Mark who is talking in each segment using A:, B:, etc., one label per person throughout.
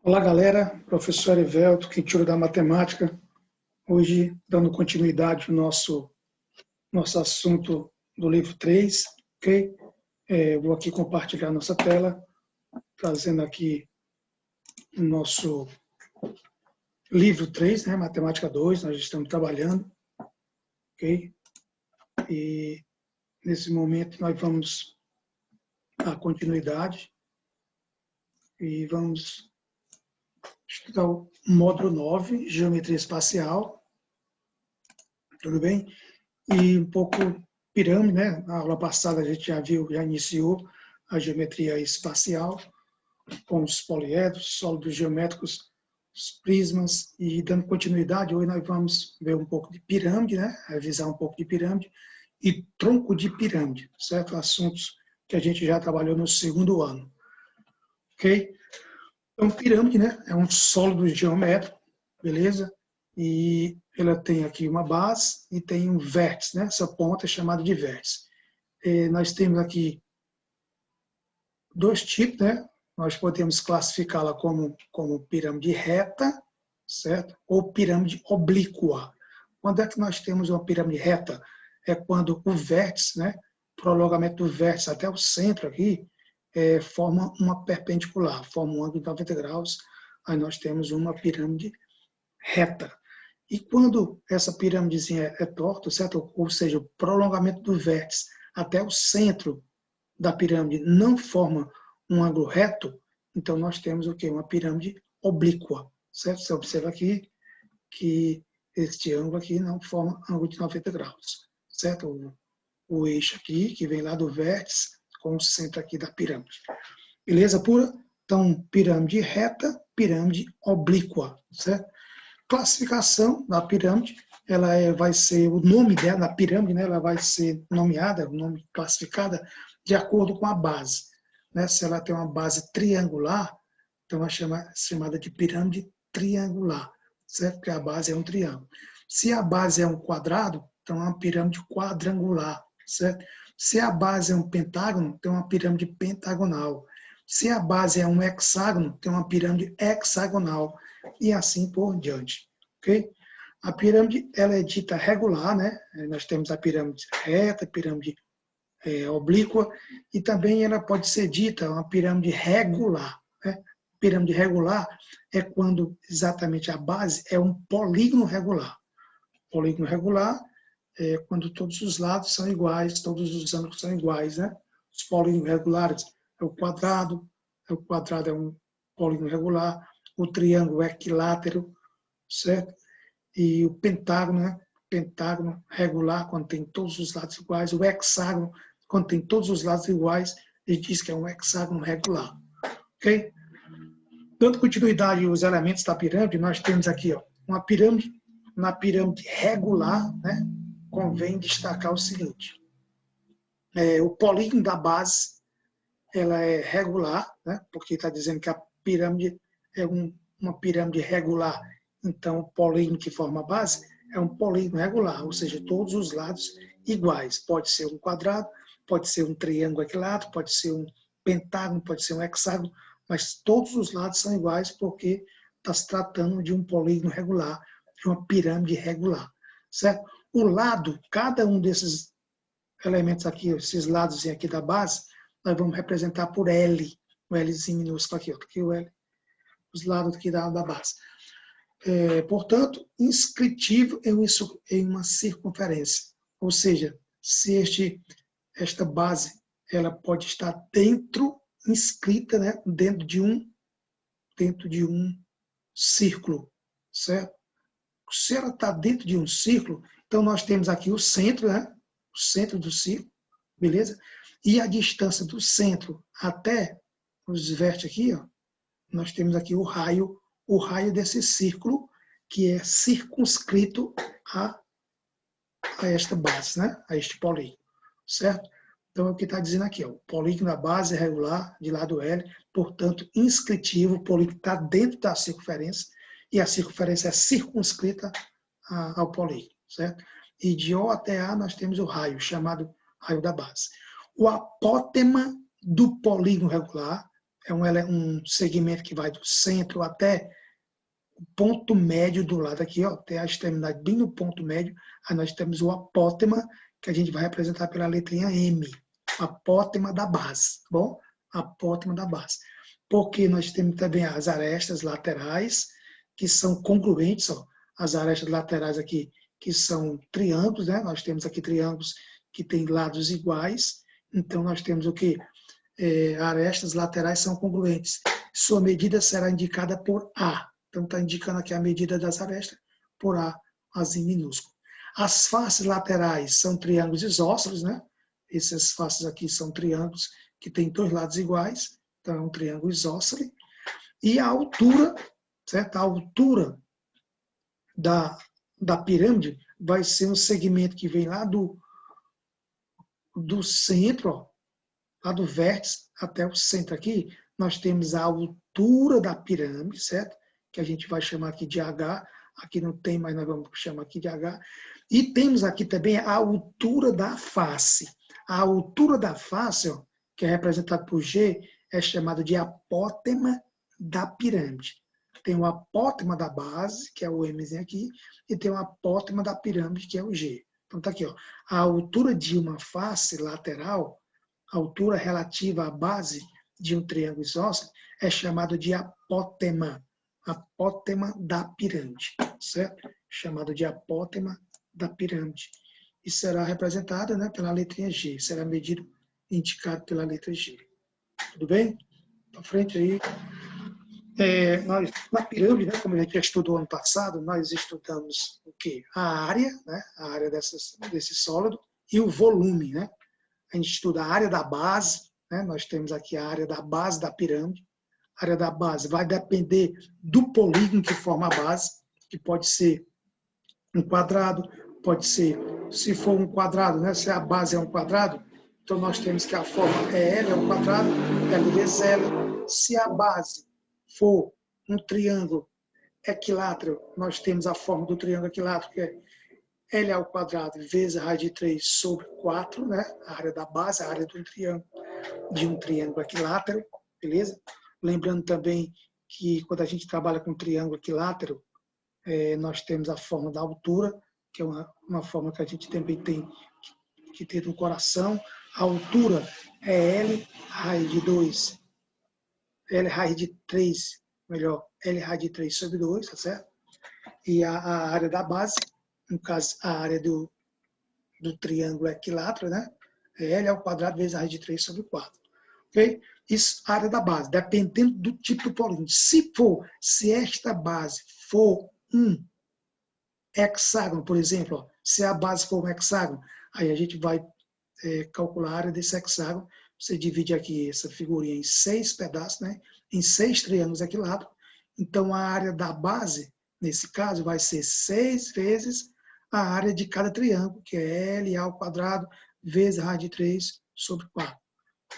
A: Olá, galera. Professor Evelto, Quintilo da Matemática. Hoje, dando continuidade ao nosso assunto do livro 3, ok? Vou aqui compartilhar nossa tela, trazendo aqui o nosso livro 3, né? Matemática 2, nós estamos trabalhando, ok? E nesse momento nós vamos dar continuidade e vamos estudar o módulo 9, Geometria Espacial, tudo bem? E um pouco pirâmide, né? Na aula passada a gente já iniciou a geometria espacial, com os poliedros, sólidos geométricos, os prismas, e dando continuidade, hoje nós vamos ver um pouco de pirâmide, né? Revisar um pouco de pirâmide e tronco de pirâmide, certo? Assuntos que a gente já trabalhou no segundo ano, ok? Então, pirâmide, né? É um sólido geométrico, beleza? E ela tem aqui uma base e tem um vértice, né? Essa ponta é chamada de vértice. Nós temos aqui dois tipos, né? Nós podemos classificá-la como pirâmide reta, certo? Ou pirâmide oblíqua. Quando é que nós temos uma pirâmide reta? É quando o vértice, né? O prolongamento do vértice até o centro aqui, forma uma perpendicular, forma um ângulo de 90 graus, aí nós temos uma pirâmide reta. E quando essa pirâmidezinha é torta, certo? Ou seja, o prolongamento do vértice até o centro da pirâmide não forma um ângulo reto, então nós temos o quê? Uma pirâmide oblíqua, certo? Você observa aqui que este ângulo aqui não forma ângulo de 90 graus, certo? O eixo aqui, que vem lá do vértice, com o centro aqui da pirâmide. Beleza pura? Então, pirâmide reta, pirâmide oblíqua, certo? Classificação da pirâmide, ela vai ser, o nome dela, da pirâmide, né, ela vai ser nomeada, o nome classificada, de acordo com a base. Né? Se ela tem uma base triangular, então é chamada de pirâmide triangular, certo? Porque a base é um triângulo. Se a base é um quadrado, então é uma pirâmide quadrangular, certo? Se a base é um pentágono, tem uma pirâmide pentagonal. Se a base é um hexágono, tem uma pirâmide hexagonal. E assim por diante, ok? A pirâmide, ela é dita regular, né? Nós temos a pirâmide reta, a pirâmide oblíqua, e também ela pode ser dita uma pirâmide regular, né? Pirâmide regular é quando exatamente a base é um polígono regular. Polígono regular é quando todos os lados são iguais, todos os ângulos são iguais, né? Os polígonos regulares é o quadrado é um polígono regular, o triângulo equilátero, certo? E o pentágono, né? Pentágono regular, quando tem todos os lados iguais. O hexágono, quando tem todos os lados iguais, ele diz que é um hexágono regular, ok? Dando continuidade aos elementos da pirâmide, nós temos aqui uma pirâmide. Na pirâmide regular, né, convém destacar o seguinte: o polígono da base ela é regular, né, porque está dizendo que a pirâmide é uma pirâmide regular, então o polígono que forma a base é um polígono regular, ou seja, todos os lados iguais. Pode ser um quadrado, pode ser um triângulo equilátero, pode ser um pentágono, pode ser um hexágono, mas todos os lados são iguais porque está se tratando de um polígono regular, de uma pirâmide regular, certo? O lado, cada um desses elementos aqui, esses lados aqui da base, nós vamos representar por L, o Lzinho minúsculo aqui, aqui o L, os lados aqui da base. Portanto, inscritivo em uma circunferência, ou seja, se esta base ela pode estar inscrita, né, dentro de um círculo, certo? Se ela está dentro de um círculo, então nós temos aqui o centro, né? O centro do círculo, beleza? E a distância do centro até os vértices aqui, ó, nós temos aqui o raio desse círculo que é circunscrito a esta base, né? A este polígono, certo? Então, é o que está dizendo aqui, ó, o polígono da base é regular, de lado L, portanto, inscritivo, o polígono está dentro da circunferência, e a circunferência é circunscrita ao polígono, certo? E de O até A nós temos o raio, chamado raio da base. O apótema do polígono regular um segmento que vai do centro até o ponto médio do lado aqui, ó, tem a extremidade bem no ponto médio. Aí nós temos o apótema, que a gente vai representar pela letrinha M. Apótema da base, tá bom? Apótema da base. Porque nós temos também as arestas laterais, que são congruentes, ó. As arestas laterais aqui, que são triângulos, né? Nós temos aqui triângulos que têm lados iguais. Então, nós temos o quê? Arestas laterais são congruentes. Sua medida será indicada por A. Então, está indicando aqui a medida das arestas por A, Azinho minúsculo. As faces laterais são triângulos isósceles, né? Essas faces aqui são triângulos que têm dois lados iguais. Então, é um triângulo isósceles. E a altura, certo? A altura da pirâmide vai ser um segmento que vem lá do centro, ó, lá do vértice até o centro aqui. Nós temos a altura da pirâmide, certo? Que a gente vai chamar aqui de H. Aqui não tem, mas nós vamos chamar aqui de H. E temos aqui também a altura da face. A altura da face, ó, que é representada por G, é chamada de apótema da pirâmide. Tem o apótema da base, que é o Mzinho aqui, e tem o apótema da pirâmide, que é o G. Então tá aqui, ó. A altura de uma face lateral, a altura relativa à base de um triângulo isósceles, é chamada de apótema. Apótema da pirâmide, certo? Chamado de apótema da pirâmide. E será representada, né, pela letrinha G. Será medido e indicado pela letra G. Tudo bem? Para frente aí. Nós, na pirâmide, né, como a gente já estudou ano passado, nós estudamos o quê? A área, né, a área desse sólido e o volume, né? A gente estuda a área da base, né? Nós temos aqui a área da base da pirâmide. A área da base vai depender do polígono que forma a base, que pode ser um quadrado, pode ser, se for um quadrado, né, se a base é um quadrado, então nós temos que a forma é L, é um quadrado, L vezes L. Se a base for um triângulo equilátero, nós temos a forma do triângulo equilátero, que é L ao quadrado vezes a raiz de 3 sobre 4, né? A área da base, a área de um triângulo equilátero, beleza? Lembrando também que quando a gente trabalha com triângulo equilátero, nós temos a forma da altura, que é uma forma que a gente também tem que ter no coração. A altura é L raiz de 2, L raiz de 3, melhor, L raiz de 3 sobre 2, tá certo? E a área da base, no caso, a área do triângulo equilátero, né? É L ao quadrado vezes a raiz de 3 sobre 4. Ok? Isso, a área da base, dependendo do tipo do polígono. Se esta base for um hexágono, por exemplo, ó, se a base for um hexágono, aí a gente vai calcular a área desse hexágono. Você divide aqui essa figurinha em 6 pedaços, né? Em 6 triângulos equiláteros. Então, a área da base, nesse caso, vai ser 6 vezes a área de cada triângulo, que é L ao quadrado vezes a raiz de 3 sobre 4.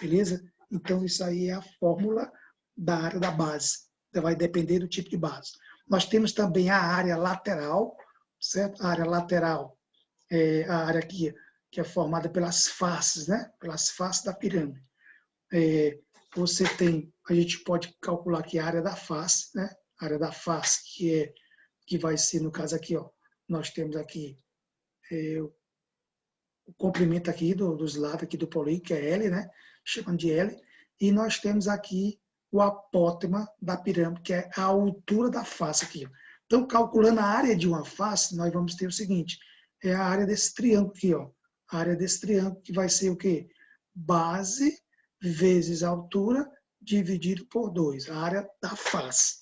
A: Beleza? Então, isso aí é a fórmula da área da base. Então, vai depender do tipo de base. Nós temos também a área lateral, certo? A área lateral é a área aqui que é formada pelas faces, né? Pelas faces da pirâmide. Você tem, a gente pode calcular aqui a área da face, né? A área da face, que vai ser, no caso aqui, ó, nós temos aqui o comprimento aqui dos lados aqui do polígono, que é L, né? Chamando de L. E nós temos aqui o apótema da pirâmide, que é a altura da face aqui. Então, calculando a área de uma face, nós vamos ter o seguinte, é a área desse triângulo aqui, ó. A área desse triângulo, que vai ser o quê? Base vezes altura dividido por 2, a área da face.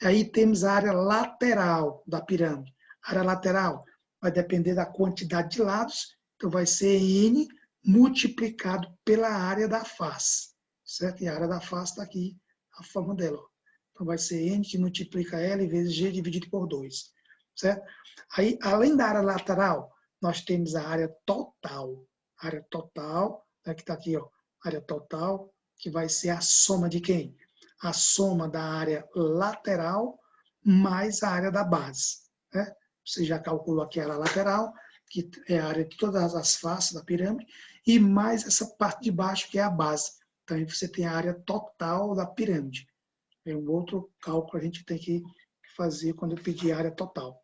A: Aí temos a área lateral da pirâmide. A área lateral vai depender da quantidade de lados, então vai ser N multiplicado pela área da face, certo? E a área da face está aqui, a forma dela. Ó. Então vai ser N que multiplica L vezes G dividido por 2, certo? Aí, além da área lateral, nós temos a área total. A área total, né, que está aqui, ó, área total, que vai ser a soma de quem? A soma da área lateral mais a área da base. Né? Você já calculou aqui a área lateral, que é a área de todas as faces da pirâmide, e mais essa parte de baixo, que é a base. Então, aí você tem a área total da pirâmide. É um outro cálculo que a gente tem que fazer quando eu pedir a área total.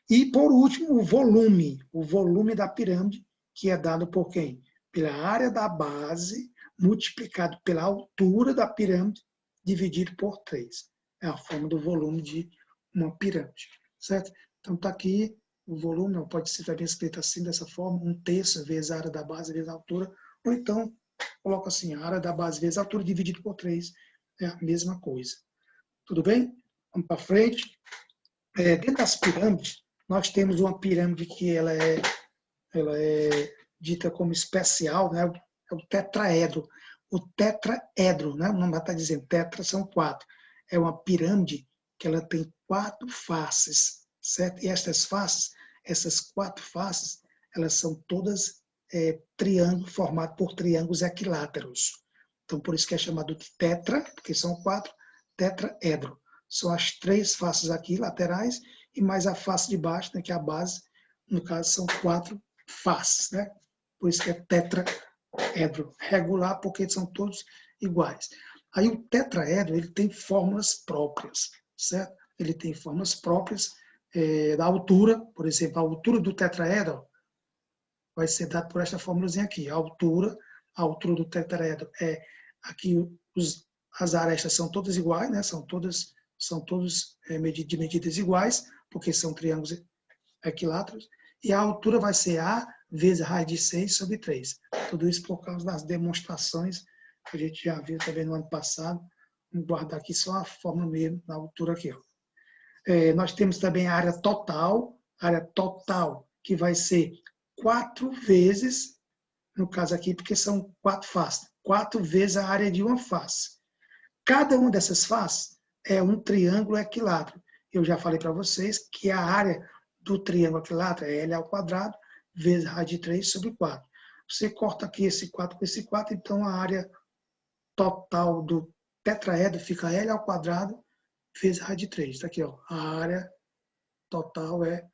A: E, por último, o volume da pirâmide, que é dado por quem? Pela área da base multiplicado pela altura da pirâmide dividido por 3. É a forma do volume de uma pirâmide, certo? Então, está aqui o volume, pode ser também escrito assim, dessa forma, 1/3 vezes a área da base vezes a altura, ou então, coloca assim, a área da base vezes a altura dividido por 3, é a mesma coisa. Tudo bem? Vamos para frente. Dentro das pirâmides, nós temos uma pirâmide que ela é dita como especial, né? É o tetraedro. O tetraedro, né? O nome está dizendo, tetra são 4. É uma pirâmide que ela tem 4 faces, certo? E essas 4 faces, elas são todas triângulo formado por triângulos equiláteros. Então, por isso que é chamado de tetra, porque são 4, tetraedro. São as 3 faces aqui, laterais, e mais a face de baixo, né, que é a base. No caso, são 4 faces, né? Por isso que é tetraedro. Regular, porque são todos iguais. Aí o tetraedro, ele tem fórmulas próprias, certo? Ele tem fórmulas próprias da altura, por exemplo, a altura do tetraedro vai ser dada por esta fórmulazinha aqui. A altura do tetraedro é aqui, as arestas são todas iguais, né? São todos de medidas iguais, porque são triângulos equiláteros, e a altura vai ser A vezes raiz de 6 sobre 3. Tudo isso por causa das demonstrações que a gente já viu também no ano passado. Vamos guardar aqui só a fórmula mesmo da altura aqui. Ó. Nós temos também a área total, que vai ser 4 vezes, no caso aqui, porque são 4 faces, 4 vezes a área de uma face. Cada uma dessas faces é um triângulo equilátero. Eu já falei para vocês que a área do triângulo equilátero é L ao quadrado vezes raiz de 3 sobre 4. Você corta aqui esse 4 com esse 4, então a área total do tetraedro fica L ao quadrado vezes raiz de 3. Está aqui, ó. A área total é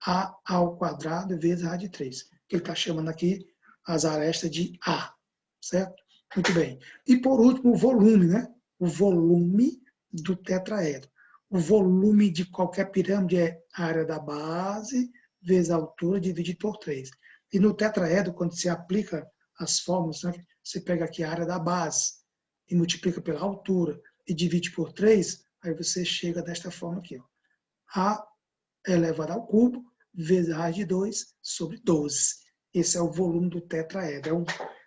A: A ao quadrado vezes raiz de 3. Que ele está chamando aqui as arestas de A, certo? Muito bem. E por último, o volume, né? O volume do tetraedro. O volume de qualquer pirâmide é a área da base vezes a altura dividido por 3. E no tetraedro, quando você aplica as fórmulas, né? Você pega aqui a área da base e multiplica pela altura e divide por 3, aí você chega desta forma aqui. Ó. A elevado ao cubo vezes a raiz de 2 sobre 12. Esse é o volume do tetraedro.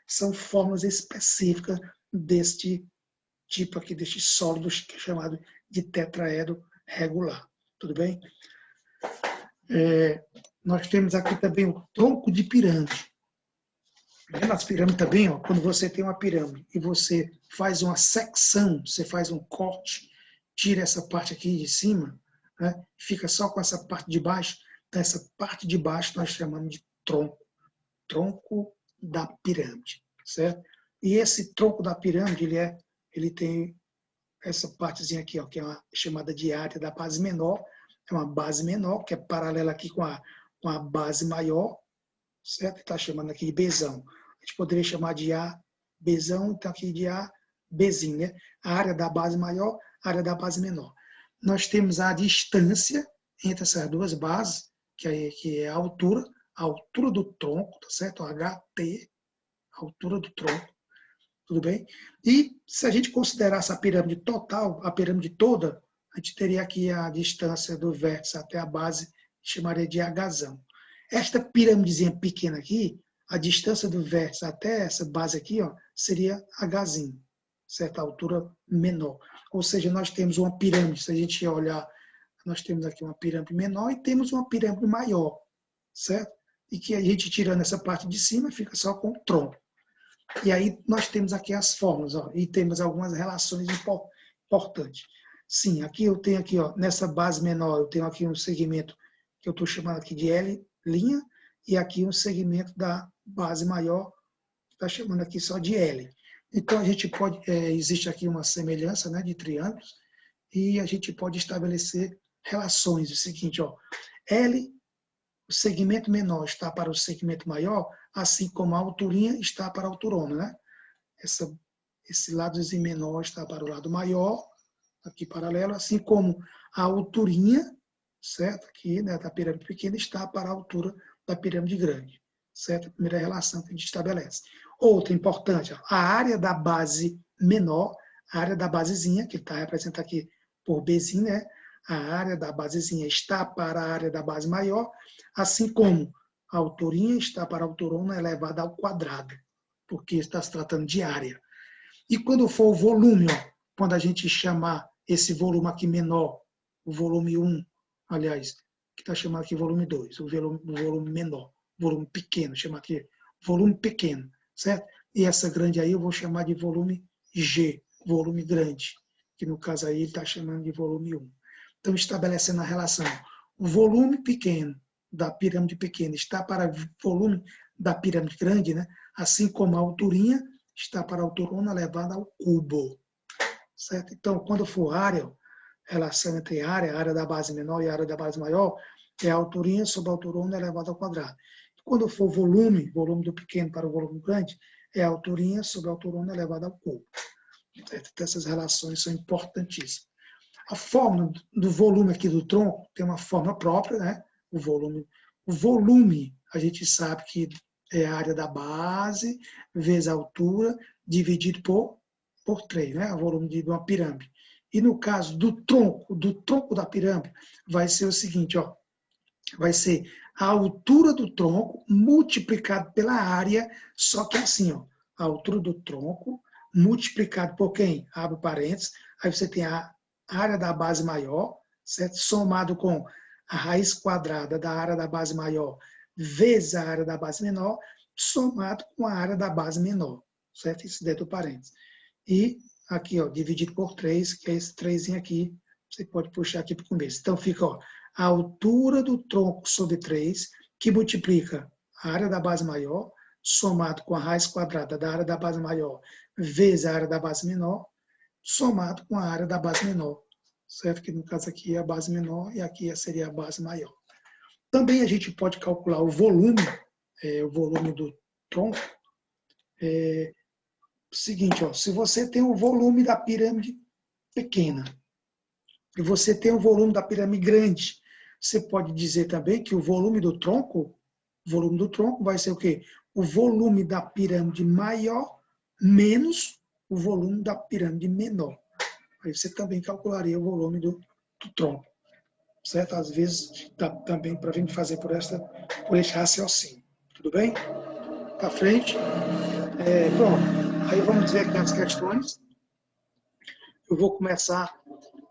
A: São fórmulas específicas deste tipo aqui, deste sólido que é chamado de tetraedro regular. Tudo bem? Nós temos aqui também o tronco de pirâmide. Nas pirâmides também, ó, quando você tem uma pirâmide e você faz uma secção, você faz um corte, tira essa parte aqui de cima, né, fica só com essa parte de baixo. Então, essa parte de baixo nós chamamos de tronco da pirâmide, certo? E esse tronco da pirâmide, ele tem essa partezinha aqui, ó, que é chamada de área da base menor. É uma base menor, que é paralela aqui com a base maior, certo? Está chamando aqui de Bzão. A gente poderia chamar de A, Bzão, então aqui de A, Bzinho, né? A área da base maior, a área da base menor. Nós temos a distância entre essas duas bases, que é a altura do tronco, tá certo? HT, a altura do tronco, tudo bem? E se a gente considerar essa pirâmide total, a pirâmide toda, a gente teria aqui a distância do vértice até a base, chamaria de Hzão. Esta pirâmidezinha pequena aqui, a distância do vértice até essa base aqui, ó, seria Hzinho, certa altura menor. Ou seja, nós temos uma pirâmide, se a gente olhar, nós temos aqui uma pirâmide menor e temos uma pirâmide maior, certo? E que a gente tirando essa parte de cima fica só com o tronco. E aí nós temos aqui as fórmulas, ó, e temos algumas relações importantes. Sim, aqui eu tenho aqui, ó, nessa base menor, eu tenho aqui um segmento que eu estou chamando aqui de L', e aqui um segmento da base maior, que está chamando aqui só de L. Então, a gente pode, existe aqui uma semelhança, né, de triângulos, e a gente pode estabelecer relações. O seguinte, ó, L, o segmento menor está para o segmento maior, assim como a alturinha está para a alturona, né? Essa esse ladozinho menor está para o lado maior, aqui paralelo, assim como a alturinha, certo? Aqui, né, da pirâmide pequena está para a altura da pirâmide grande, certo? A primeira relação que a gente estabelece. Outra importante, ó, a área da base menor, a área da basezinha, que está representada aqui por Bzinho, né? A área da basezinha está para a área da base maior, assim como a alturinha está para a alturona elevada ao quadrado, porque está se tratando de área. E quando for o volume, ó, quando a gente chamar esse volume aqui menor, o volume 1, aliás, que está chamado aqui volume 2, o volume menor, volume pequeno, chama aqui volume pequeno, certo? E essa grande aí eu vou chamar de volume G, volume grande, que no caso aí ele está chamando de volume 1. Então, estabelecendo a relação, o volume pequeno da pirâmide pequena está para o volume da pirâmide grande, né? Assim como a alturinha está para a alturona elevada ao cubo, certo? Então, quando for área, relação entre a área da base menor e a área da base maior, é a alturinha sobre a alturona elevada ao quadrado. Quando for volume do pequeno para o volume grande, é a alturinha sobre a alturona elevada ao cubo. Certo? Então, essas relações são importantíssimas. A forma do volume aqui do tronco tem uma forma própria, né? O volume, a gente sabe que é a área da base vezes a altura dividido por 3, né? O volume de uma pirâmide. E no caso do tronco da pirâmide, vai ser o seguinte, ó, vai ser a altura do tronco multiplicado pela área, só que assim, ó, a altura do tronco multiplicado por quem? Abre parênteses, aí você tem a área da base maior, certo? Somado com a raiz quadrada da área da base maior vezes a área da base menor, somado com a área da base menor, certo? Isso dentro do parênteses. E aqui, ó, dividido por 3, que é esse 3 aqui, você pode puxar aqui para o começo. Então, fica, ó, a altura do tronco sobre 3, que multiplica a área da base maior, somado com a raiz quadrada da área da base maior, vezes a área da base menor, somado com a área da base menor, certo? Que no caso aqui é a base menor e aqui seria a base maior. Também a gente pode calcular o volume do tronco. Seguinte, ó, se você tem o volume da pirâmide pequena e você tem o volume da pirâmide grande, você pode dizer também que o volume do tronco vai ser o quê? O volume da pirâmide maior menos o volume da pirâmide menor. Aí você também calcularia o volume do tronco, certo? Às vezes dá também para a gente fazer por esse raciocínio. Tudo bem? Para frente. Pronto. Aí vamos dizer aqui as questões. Eu vou começar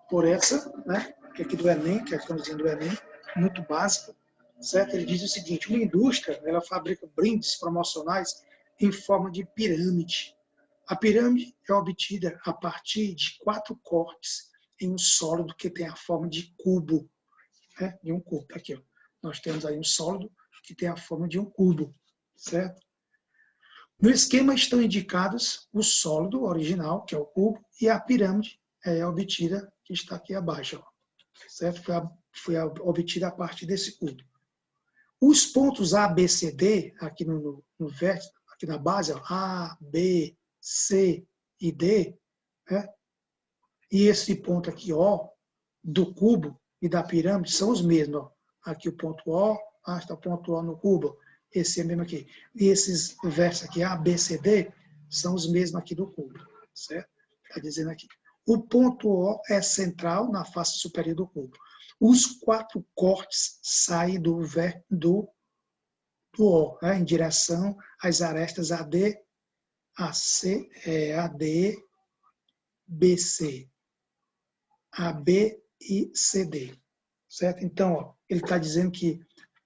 A: por essa, né? Que é aqui do Enem, questãozinha do Enem, muito básica, certo? Ele diz o seguinte: uma indústria, ela fabrica brindes promocionais em forma de pirâmide. A pirâmide é obtida a partir de 4 cortes em um sólido que tem a forma de cubo, né? De um cubo. Aqui, ó. Nós temos aí um sólido que tem a forma de um cubo, certo? No esquema estão indicados o sólido original, que é o cubo, e a pirâmide obtida, que está aqui abaixo, ó, certo? Foi obtida a partir desse cubo. Os pontos A, B, C, D, aqui no vértice, aqui na base, ó, A, B, C e D, né? E esse ponto aqui, O, do cubo e da pirâmide, são os mesmos. Ó. Aqui o ponto O, está o ponto O no cubo, esse é mesmo aqui. E esses versos aqui, A, B, C, D, são os mesmos aqui do cubo, certo? Está dizendo aqui. O ponto O é central na face superior do cubo. Os 4 cortes saem do O, né, em direção às arestas AD, AC, AD, BC, AB e CD, certo? Então, ó, ele está dizendo que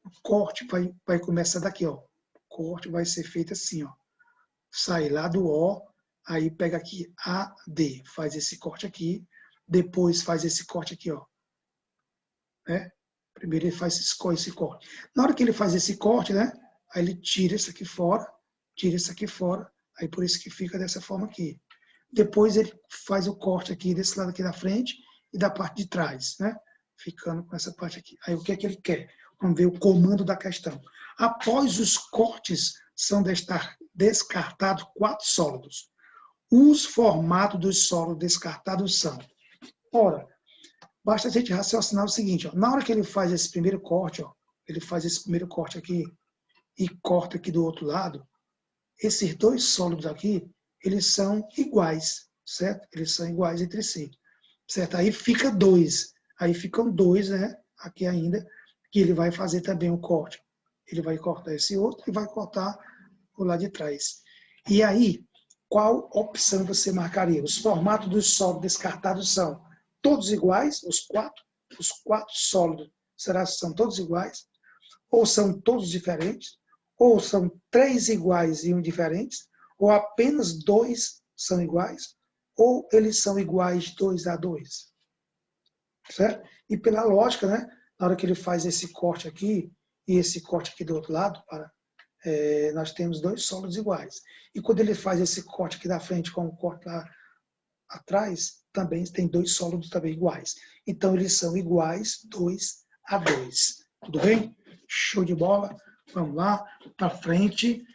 A: o corte vai começar daqui, ó. O corte vai ser feito assim, ó. Sai lá do O, aí pega aqui AD, faz esse corte aqui, depois faz esse corte aqui, ó. Né? Primeiro ele faz esse corte. Na hora que ele faz esse corte, né? Aí ele tira isso aqui fora, aí por isso que fica dessa forma aqui. Depois ele faz o corte aqui desse lado aqui da frente e da parte de trás, né? Ficando com essa parte aqui. Aí o que é que ele quer? Vamos ver o comando da questão. Após os cortes, são descartados 4 sólidos. Os formatos dos solos descartados são. Ora, basta a gente raciocinar o seguinte, ó, na hora que ele faz esse primeiro corte, ó, ele faz esse primeiro corte aqui e corta aqui do outro lado, esses dois sólidos aqui, eles são iguais, certo? Eles são iguais entre si, certo? Aí fica dois, aí ficam dois, né? Aqui ainda, que ele vai fazer também o corte. Ele vai cortar esse outro e vai cortar o lado de trás. E aí, qual opção você marcaria? Os formatos dos sólidos descartados são todos iguais, os quatro sólidos são todos iguais, ou são todos diferentes, ou são 3 iguais e um diferentes, ou apenas 2 são iguais, ou eles são iguais 2 a 2. Certo? E pela lógica, né, na hora que ele faz esse corte aqui, e esse corte aqui do outro lado, nós temos 2 sólidos iguais. E quando ele faz esse corte aqui da frente com o corte lá atrás, também tem 2 sólidos também iguais. Então, eles são iguais 2 a 2. Tudo bem? Show de bola. Vamos lá, para frente.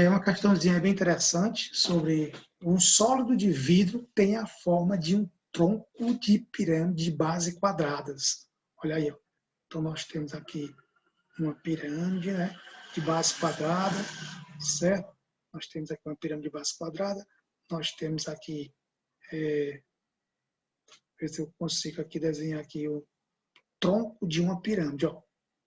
A: Uma questãozinha bem interessante sobre um sólido de vidro tem a forma de um tronco de pirâmide de base quadradas. Olha aí, ó. Então nós temos aqui uma pirâmide, né, de base quadrada, certo? Nós temos aqui uma pirâmide de base quadrada. Nós temos aqui, ver se eu consigo aqui desenhar aqui o tronco de uma pirâmide, ó.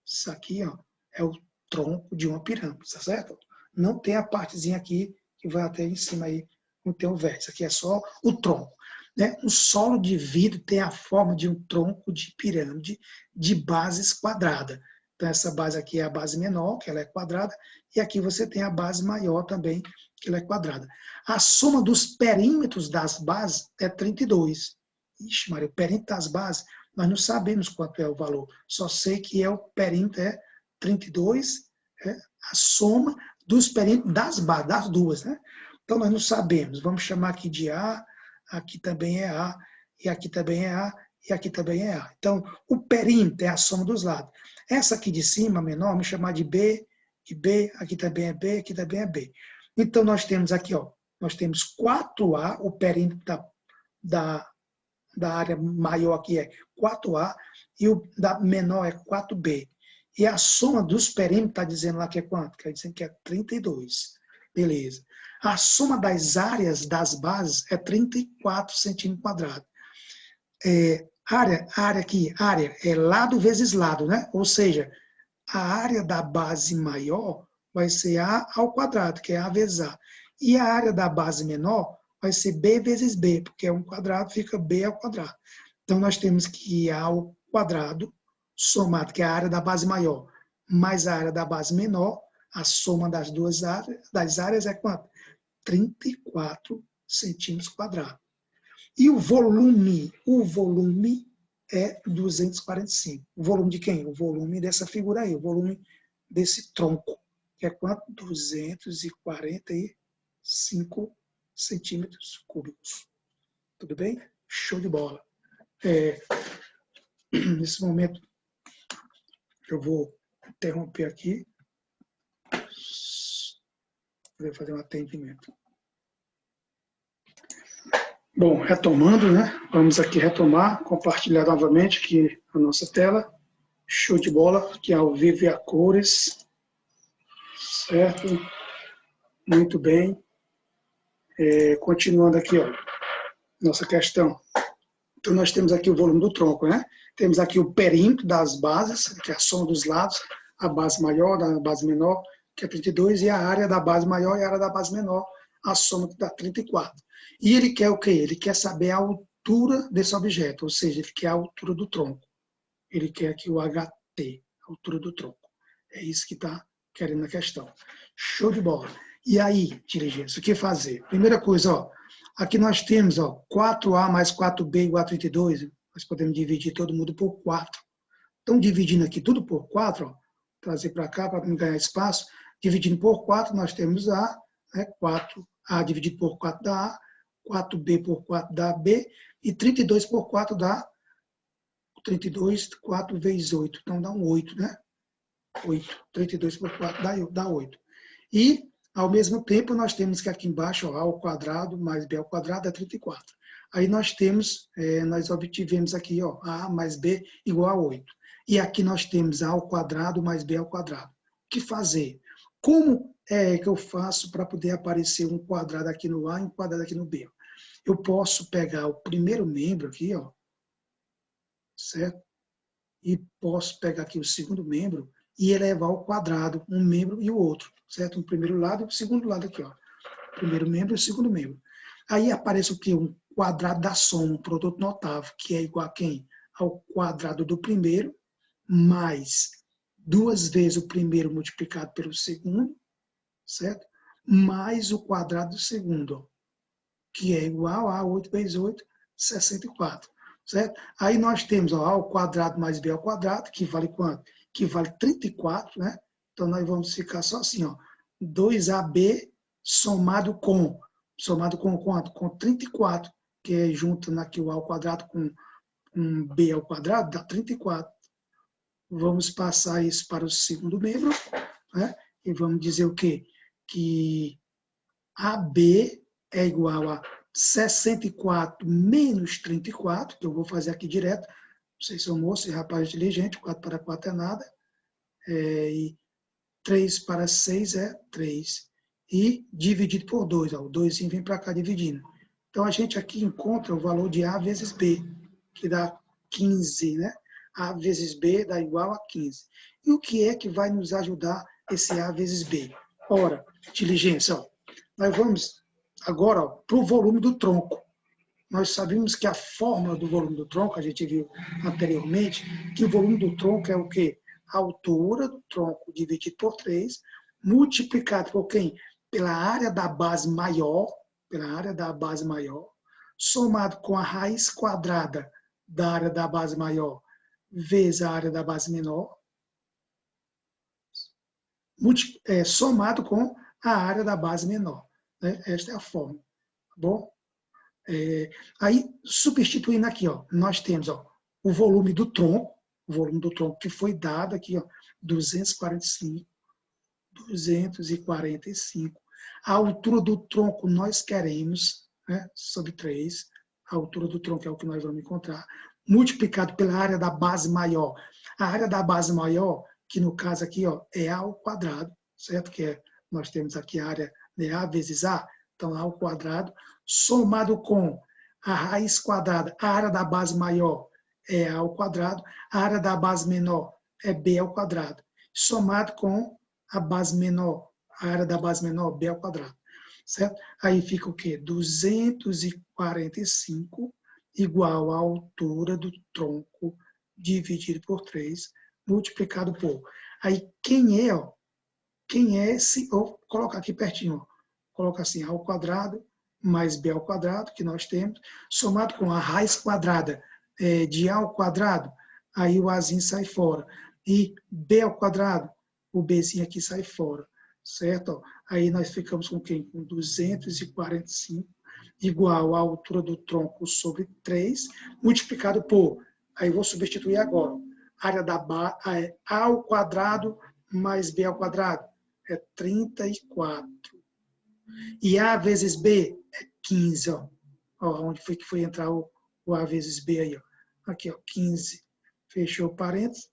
A: Isso aqui, ó, é o tronco de uma pirâmide, tá certo? Não tem a partezinha aqui que vai até em cima aí, não tem o vértice. Aqui é só o tronco. Né? Um solo de vidro tem a forma de um tronco de pirâmide de bases quadrada. Então, essa base aqui é a base menor, que ela é quadrada, e aqui você tem a base maior também, que ela é quadrada. A soma dos perímetros das bases é 32. Ixi, Maria, o perímetro das bases, nós não sabemos quanto é o valor. Só sei que o perímetro é 32, a soma dos perímetros das bases, das duas, né? Então, nós não sabemos. Vamos chamar aqui de A, aqui também é A, e aqui também é A, e aqui também é A. Então, o perímetro é a soma dos lados. Essa aqui de cima, menor, vamos chamar de B, aqui também é B, aqui também é B. Então, nós temos aqui, ó, nós temos 4A, o perímetro da área maior aqui é 4A, e o da menor é 4B. E a soma dos perímetros está dizendo lá que é quanto? Quer dizer que é 32. Beleza. A soma das áreas das bases é 34 centímetros quadrados. Área aqui, área é lado vezes lado, né? Ou seja, a área da base maior vai ser A ao quadrado, que é A vezes A. E a área da base menor vai ser B vezes B, porque é um quadrado, fica B ao quadrado. Então, nós temos que A ao quadrado, somado, que é a área da base maior, mais a área da base menor, a soma das duas áreas é quanto? 34 centímetros quadrados. E o volume é 245. O volume de quem? O volume dessa figura aí, o volume desse tronco, que é quanto? 245 centímetros cúbicos. Tudo bem? Show de bola. Nesse momento, eu vou interromper aqui. Vou fazer um atendimento. Bom, retomando, né? Vamos aqui retomar, compartilhar novamente aqui a nossa tela. Show de bola, aqui ao vivo e a cores. Certo? Muito bem. Continuando aqui, ó, nossa questão. Então, nós temos aqui o volume do tronco, né? Temos aqui o perímetro das bases, que é a soma dos lados, a base maior, a base menor, que é 32, e a área da base maior e a área da base menor, a soma que dá 34. E ele quer o quê? Ele quer saber a altura desse objeto, ou seja, ele quer a altura do tronco. Ele quer aqui o HT, a altura do tronco. É isso que está querendo na questão. Show de bola. E aí, diligência, o que fazer? Primeira coisa, ó, aqui nós temos, ó, 4A mais 4B igual a 32. Nós podemos dividir todo mundo por 4. Então, dividindo aqui tudo por 4, ó, trazer para cá para não ganhar espaço. Dividindo por 4, nós temos A, né, 4A dividido por 4 dá A, 4B por 4 dá B, e 32 por 4 dá 32, 4 vezes 8. Então, dá um 8, né? 8. 32 por 4 dá 8. E Ao mesmo tempo, nós temos que aqui embaixo, ó, a ao quadrado mais b ao quadrado é 34. Aí nós temos, nós obtivemos aqui, ó, a mais b igual a 8. E aqui nós temos a ao quadrado mais b ao quadrado. O que fazer? Como é que eu faço para poder aparecer um quadrado aqui no a e um quadrado aqui no b? Eu posso pegar o primeiro membro aqui, ó, certo? E posso pegar aqui o segundo membro e elevar ao quadrado um membro e o outro, certo? Um primeiro lado e o segundo lado aqui, ó. Primeiro membro e o segundo membro. Aí aparece o quê? Um quadrado da soma, um produto notável, que é igual a quem? Ao quadrado do primeiro, mais 2 vezes o primeiro multiplicado pelo segundo, certo? Mais o quadrado do segundo, ó, que é igual a 8 vezes 8, 64. Certo? Aí nós temos ó, a ao quadrado mais b ao quadrado, que vale quanto? Que vale 34, né? Então nós vamos ficar só assim, ó, 2ab somado com quanto? Com 34, que é juntando aqui o a ao quadrado com b ao quadrado, dá 34. Vamos passar isso para o segundo membro, né? E vamos dizer o quê? Que AB é igual a 64 menos 34, que eu vou fazer aqui direto. Vocês são moços e rapazes inteligentes, 4 para 4 é nada. E 3 para 6 é 3. E dividido por 2, ó, o 2 vem para cá dividindo. Então, a gente aqui encontra o valor de A vezes B, que dá 15, né? A vezes B dá igual a 15. E o que é que vai nos ajudar esse A vezes B? Ora, inteligência, ó, nós vamos agora para o volume do tronco. Nós sabemos que a fórmula do volume do tronco, a gente viu anteriormente, que o volume do tronco é o quê? A altura do tronco dividido por 3, multiplicado por quem? Pela área da base maior, somado com a raiz quadrada da área da base maior, vezes a área da base menor, somado com a área da base menor. Né? Esta é a fórmula. Tá bom? Aí, substituindo aqui, ó, nós temos ó, o volume do tronco que foi dado aqui, ó, 245. A altura do tronco nós queremos, né, sobre 3. A altura do tronco é o que nós vamos encontrar. Multiplicado pela área da base maior. A área da base maior, que no caso aqui ó, é A ao quadrado, certo? Nós temos aqui a área de A vezes A, então A ao quadrado, somado com a raiz quadrada, a área da base maior é A ao quadrado, a área da base menor é B ao quadrado, somado com a base menor, a área da base menor, B ao quadrado, certo? Aí fica o quê? 245 igual à altura do tronco dividido por 3, multiplicado por. Aí quem é esse, vou colocar aqui pertinho, ó. Coloca assim, A ao quadrado mais B ao quadrado, que nós temos, somado com a raiz quadrada de A ao quadrado, aí o Azinho sai fora. E B ao quadrado, o Bzinho aqui sai fora, certo? Aí nós ficamos com quem? Com 245, igual à altura do tronco sobre 3, multiplicado por, aí vou substituir agora, área da base, A ao quadrado mais B ao quadrado, é 34. E A vezes B é 15, ó. Onde foi que foi entrar o A vezes B aí, ó. Aqui, ó, 15. Fechou o parênteses.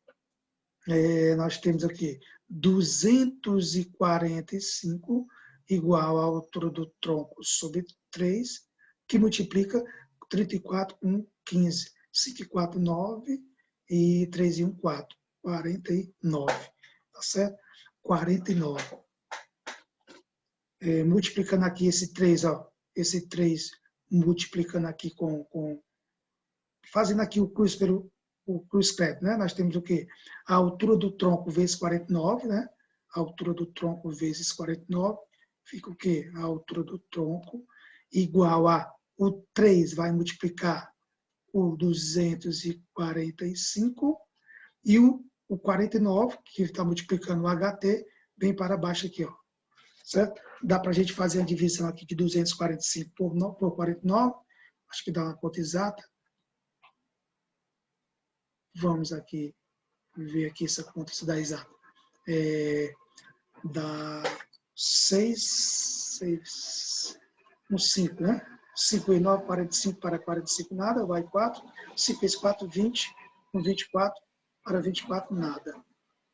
A: Nós temos aqui 245 igual à altura do tronco sobre 3, que multiplica 34 com 15. 5 e 4, 9 e 3 e 1, 4. 49. Tá certo? 49. Multiplicando aqui esse 3, ó, esse 3 multiplicando aqui fazendo aqui o cruz credo, né? Nós temos o quê? A altura do tronco vezes 49, né? A altura do tronco vezes 49, fica o quê? A altura do tronco igual a, o 3 vai multiplicar o 245 e o 49, que está multiplicando o HT, vem para baixo aqui, ó. Certo? Dá para a gente fazer a divisão aqui de 245 por 49, acho que dá uma conta exata. Vamos aqui ver aqui essa conta, se dá exata. Dá uns 5, né? 5 e 9, 45 para 45, nada, vai 4. 5 vezes 4, 20. Com 24 para 24, nada.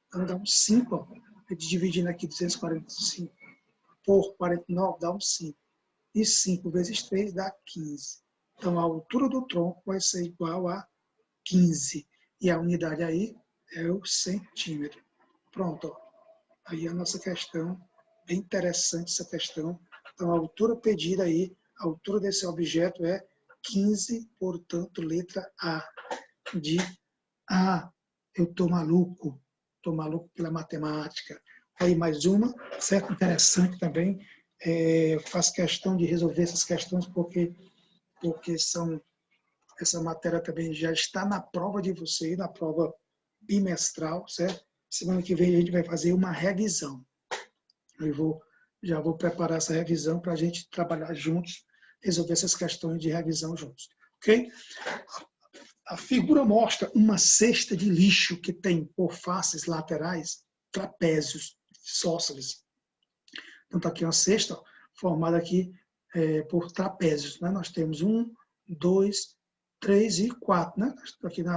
A: Então dá um 5, ó. Dividindo aqui 245 por 49, dá um 5. E 5 vezes 3 dá 15. Então a altura do tronco vai ser igual a 15. E a unidade aí é o centímetro. Pronto, ó. Aí a nossa questão, bem interessante essa questão. Então, a altura pedida aí, a altura desse objeto é 15, portanto, letra A. De A, eu estou maluco pela matemática. Aí mais uma, certo? Interessante também. Eu faço questão de resolver essas questões porque essa matéria também já está na prova de vocês, na prova bimestral, certo? Semana que vem a gente vai fazer uma revisão. Já vou preparar essa revisão para a gente trabalhar juntos, resolver essas questões de revisão juntos. Ok? A figura mostra uma cesta de lixo que tem por faces laterais trapézios isósceles. Então, está aqui uma cesta formada aqui por trapézios. Né? Nós temos 1, 2, 3 e 4. Né? Aqui no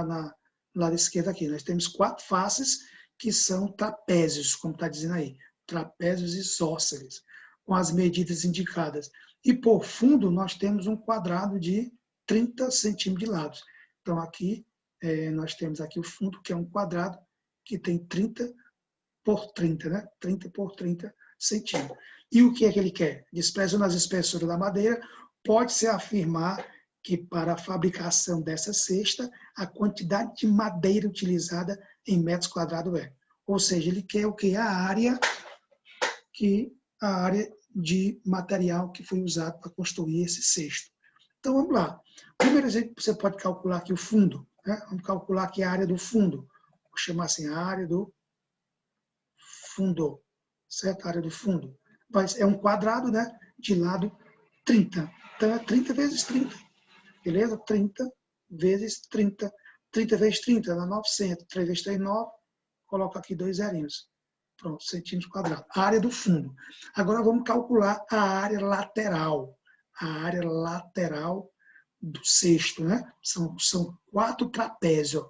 A: lado esquerdo aqui. Nós temos 4 faces que são trapézios, como está dizendo aí. Trapézios isósceles, com as medidas indicadas. E por fundo nós temos um quadrado de 30 centímetros de lado. Então aqui nós temos aqui o fundo, que é um quadrado que tem 30 por 30, né? 30 por 30 centímetros. E o que é que ele quer? Desprezando as espessuras da madeira, pode-se afirmar que para a fabricação dessa cesta, a quantidade de madeira utilizada em metros quadrados é. Ou seja, ele quer o que? A área de material que foi usado para construir esse cesto. Então, vamos lá. Primeiro, você pode calcular aqui o fundo. Né? Vamos calcular aqui a área do fundo. Vou chamar assim, a área do fundo. Certo? A área do fundo. É um quadrado, né? De lado 30. Então, é 30 vezes 30. Beleza? 30 vezes 30. 30 vezes 30 dá 900. 3 vezes 3, 9. Coloco aqui 2 zerinhos. Pronto, centímetros quadrados. A área do fundo. Agora vamos calcular a área lateral. A área lateral do cesto, né? São 4 trapézios.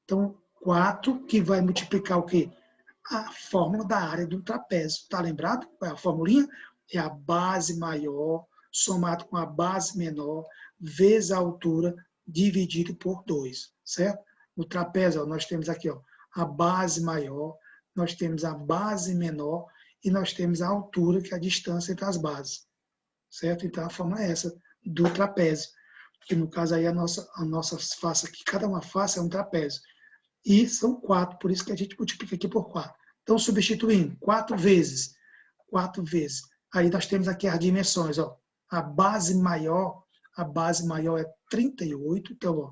A: Então, 4 que vai multiplicar o quê? A fórmula da área de um trapézio. Tá lembrado? Qual é a formulinha? É a base maior somado com a base menor vezes a altura dividido por 2, certo? No trapézio, ó, nós temos aqui, ó, a base maior, nós temos a base menor e nós temos a altura, que é a distância entre as bases, certo? Então, a fórmula é essa, do trapézio, que no caso aí a nossa face aqui, cada uma face é um trapézio. E são 4, por isso que a gente multiplica aqui por 4. Então, substituindo, 4 vezes. Aí nós temos aqui as dimensões, ó. A base maior é 38, então, ó,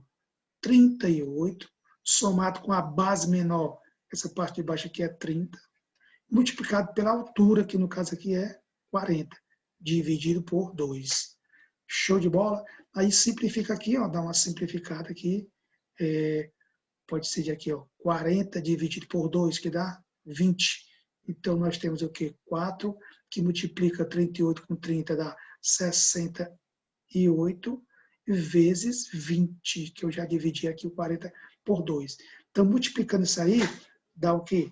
A: 38, somado com a base menor, essa parte de baixo aqui é 30, multiplicado pela altura, que no caso aqui é 40, dividido por 2. Show de bola? Aí simplifica aqui, ó, dá uma simplificada aqui, pode ser de aqui, ó, 40 dividido por 2, que dá 20. Então, nós temos o quê? 4, que multiplica 38 com 30, dá 68, vezes 20, que eu já dividi aqui o 40 por 2. Então, multiplicando isso aí, dá o quê?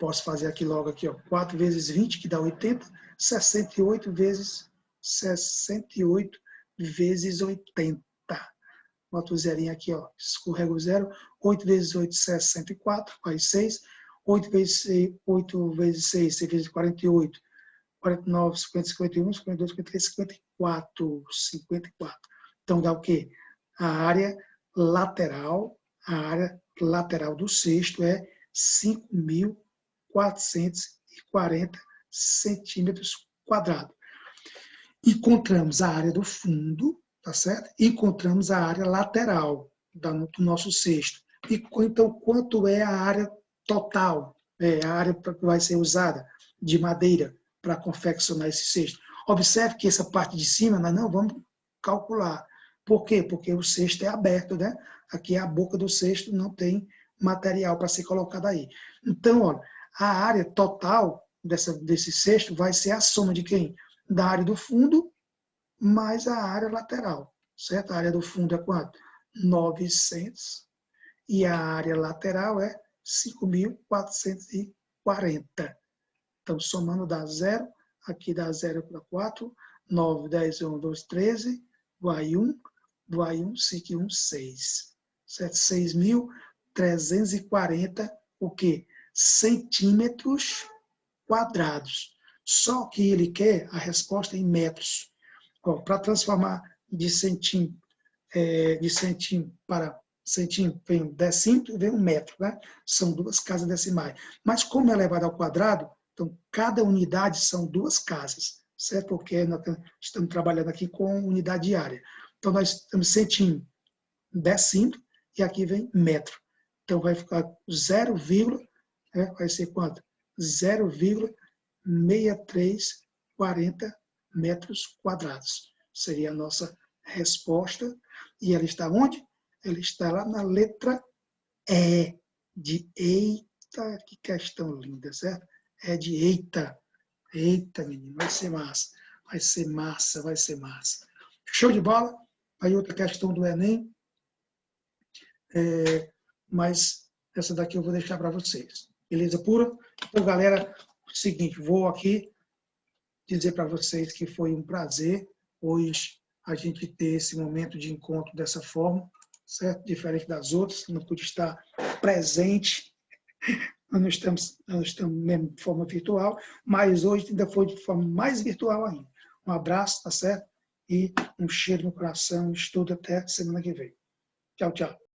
A: Posso fazer aqui logo, aqui, ó, 4 vezes 20, que dá 80, 68 vezes 80. Bota o zerinho aqui, ó, escorrega o zero. 8 vezes 8, 64, faz 6. 8 vezes 6, 6 vezes 48. 49, 50, 51, 52, 53, 54. Então, dá o quê? A área lateral do cesto é 5.440 centímetros quadrados. Encontramos a área do fundo, tá certo? Encontramos a área lateral do nosso cesto. E então, quanto é a área total? A área que vai ser usada de madeira para confeccionar esse cesto. Observe que essa parte de cima nós não vamos calcular. Por quê? Porque o cesto é aberto, né? Aqui a boca do cesto não tem material para ser colocado aí. Então, olha, a área total desse sexto vai ser a soma de quem? Da área do fundo mais a área lateral, certo? A área do fundo é quanto? 900 e a área lateral é 5.440. Então, somando dá 0, aqui dá 0 para 4, 9, 10, 1, 2, 13, vai 1, 5 e 1, 6. Certo? 6.340, o quê? Centímetros quadrados. Só que ele quer a resposta em metros. Para transformar de centímetro para centímetro, vem um decímetro, vem um metro, né? São 2 casas decimais. Mas como é elevado ao quadrado, então cada unidade são 2 casas, certo? Porque nós estamos trabalhando aqui com unidade diária. Então nós temos centímetro, decímetro, e aqui vem metro. Então vai ficar 0, vai ser quanto? 0,6340 metros quadrados. Seria a nossa resposta. E ela está onde? Ela está lá na letra E, de eita, que questão linda, certo? É de eita. Eita, menino, vai ser massa. Vai ser massa, vai ser massa. Show de bola. Aí outra questão do Enem. Mas essa daqui eu vou deixar para vocês. Beleza pura? Então, galera, seguinte, vou aqui dizer para vocês que foi um prazer hoje a gente ter esse momento de encontro dessa forma, certo? Diferente das outras, não pude estar presente, nós não estamos mesmo de forma virtual, mas hoje ainda foi de forma mais virtual ainda. Um abraço, tá certo? E um cheiro no coração, estudo até semana que vem. Tchau, tchau.